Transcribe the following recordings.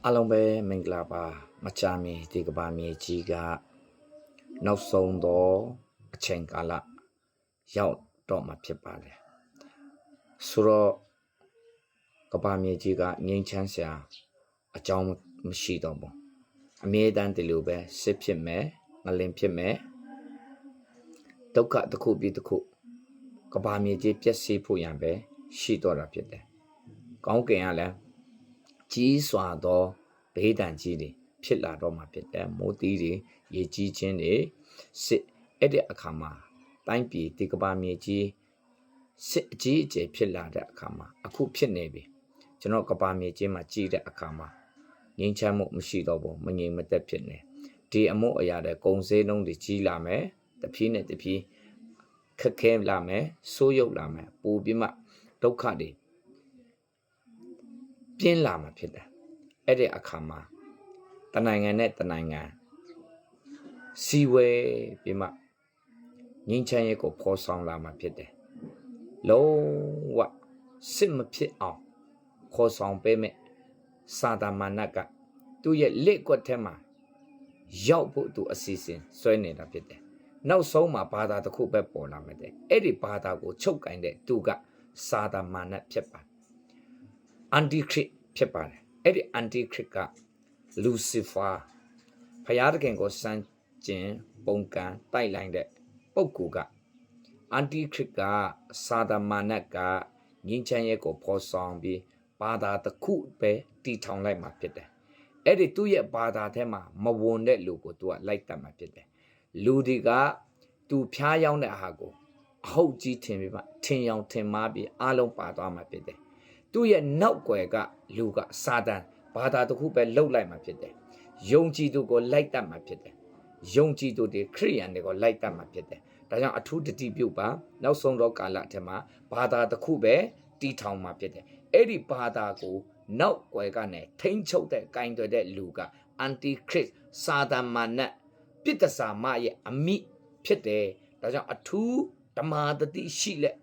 အားလုံးပဲမင်္ဂလာပါမချမ်းမီဒီကဘာမြေကြီးကနောက်ဆုံးသောအချိန်ကာလရောက်တော့မှာဖြစ်ပါတယ်ဆိုတော့ကဘာမြေကြီးကငြိမ်းချမ်းစရာအကြောင်းမရှိတော့ဘူးအမြဲတမ်းဒီလိုပဲစစ်ဖြစ်မယ်ငလင်ဖြစ်မယ်ဒုက္ခတစ်ခုပြီးတစ်ခုကဘာမြေကြီးပျက်စီးဖို့ရန်ပဲရှိတော့တာဖြစ်တယ်ကောင်းကင်ကလည်းကြီးစွာသောဘေးဒဏ်ကြီးတွေဖြစ်လာတော့မှာဖြစ်တယ်မိုးသီးတွေရေကြီးခြင်းတွေစစ်အဲ့ဒီအခါမှာတိုင်းပြည်ဒီကဘာမြေကြီးစစ်အကြီးအကျယ်ဖြစ်လာတဲ့အခါမှာအခုဖြစ်နေပြီကျွန်တော်ကဘာမြေကြီးမှာကြီးတဲ့အခါမှာငြိမ်းချမ်းမှုမရှိတော့ဘူးမငြိမ်မသက်ဖြစ်နေဒီအမို့အရာတဲ့ကုံစည်းလုံးတွေကြီးလာမယ်တဖြည်းနဲ့တဖြည်းခက်ခဲလာမယ်ဆိုးရုပ်လာမယ်ပိုပြီးမှဒုက္ခတွေပြင်းလာမှာဖြစ်တယ်အဲ့ဒီအခါမှာတနိုင်ငံနဲ့တနိုင်ငံစီဝဲပြီးမှငင်းချမ်းရဲ့ကိုဖော်ဆောင်လာမှာဖြစ်တယ်လုံးဝစစ်မဖြစ်အောင်ခေါ်ဆောင်ပေးမယ်စာတမဏတ်ကသူ့ရဲ့လက်ကွက်ထဲမှာရောက်ဖို့သူအစီအစဉ်ဆွဲနေတာဖြစ်တယ်နောက်ဆုံးမှာဘာသာတစ်ခုပဲပေါ်လာမယ်တဲ့အဲ့ဒီဘာသာကိုချုပ်ကင်တဲ့သူကစာတမဏတ်ဖြစ်ပါတယ်အန်တီခရစ်ဖြစ်ပါတယ်အဲ့ဒီအန်တီခရစ်ကလူစီဖာဖယားတခင်ကိုစမ်းကျင်ပုံကံတိုက်လိုက်တဲ့ပုဂ္ဂိုလ်ကအန်တီခရစ်ကစာတမဏတ်ကငင်းချမ်းရဲ့ကိုဖော်ဆောင်ပြီးဘာသာတစ်ခုပဲတည်ထောင်လိုက်မှာဖြစ်တယ်အဲ့ဒီသူ့ရဲ့ဘာသာထဲမှာမဝင်တဲ့လူကိုသူကလိုက်တတ်မှာဖြစ်တယ်လူတွေကသူဖျားယောင်းတဲ့အာကိုအဟုတ်ကြီးထင်ပြီးမှထင်ယောင်ထင်မှားပြီးအားလုံးပါသွားမှာဖြစ်တယ်သူ့ရဲ့နောက်ွယ်ကလူကစာတန်ဘာသာတစ်ခုပဲလှုပ်လိုက်မှာဖြစ်တယ်ယုံကြည်သူကိုလိုက်တတ်မှာဖြစ်တယ်ယုံကြည်သူတွေခရိယန်တွေကိုလိုက်တတ်မှာဖြစ်တယ်ဒါကြောင့်အထူးတတိပြုပါနောက်ဆုံးတော့ကာလအထက်မှာဘာသာတစ်ခုပဲတည်ထောင်မှာဖြစ်တယ်အဲ့ဒီဘာသာကိုနောက်ွယ်ကနေထိမ့်ချုပ်တဲ့ဂိုင်းတွေတဲ့လူကအန်တီခရစ်စာတမဏတ်ပိတ္တစာမရဲ့အမိဖြစ်တယ်ဒါကြောင့်အထူးဓမ္မတတိရှိလက်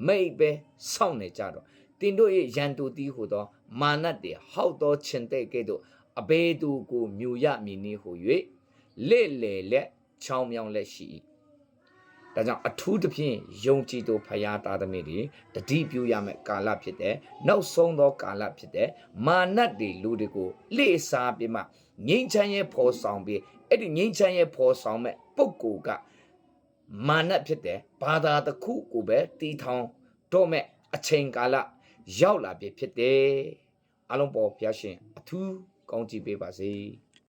မိတ်ပဲစောင့်နေကြတော့တင်တို့ရဲ့ရန်သူတီးဟူသောမာနတ်တွေဟောက်သောခြင်းတဲ့ကဲ့သို့အဘေသူကိုမြူရမည်နည်းဟု၍လက်လေလက်ချောင်းမြောင်းလက်ရှိ၏ဒါကြောင့်အထူးသဖြင့်ယုံကြည်သူဖယားသားသမီးတွေတတိပြုရမယ့်ကာလဖြစ်တယ်နောက်ဆုံးသောကာလဖြစ်တယ်မာနတ်တွေလူတွေကိုလှည့်စားပြီးမှငြိမ်းချမ်းရဲ့ဖော်ဆောင်ပြီးအဲ့ဒီငြိမ်းချမ်းရဲ့ဖော်ဆောင်မဲ့ပုဂ္ဂိုလ်ကမာနတ်ဖြစ်တယ်ဘာသာတစ်ခုကိုပဲတီထောင်တော့မဲ့အချိန်ကာလရောက်လာပြီဖြစ်တယ်အလုံးပေါ်ဘုရားရှင်အထူးကောင်းချီးပေးပါစေ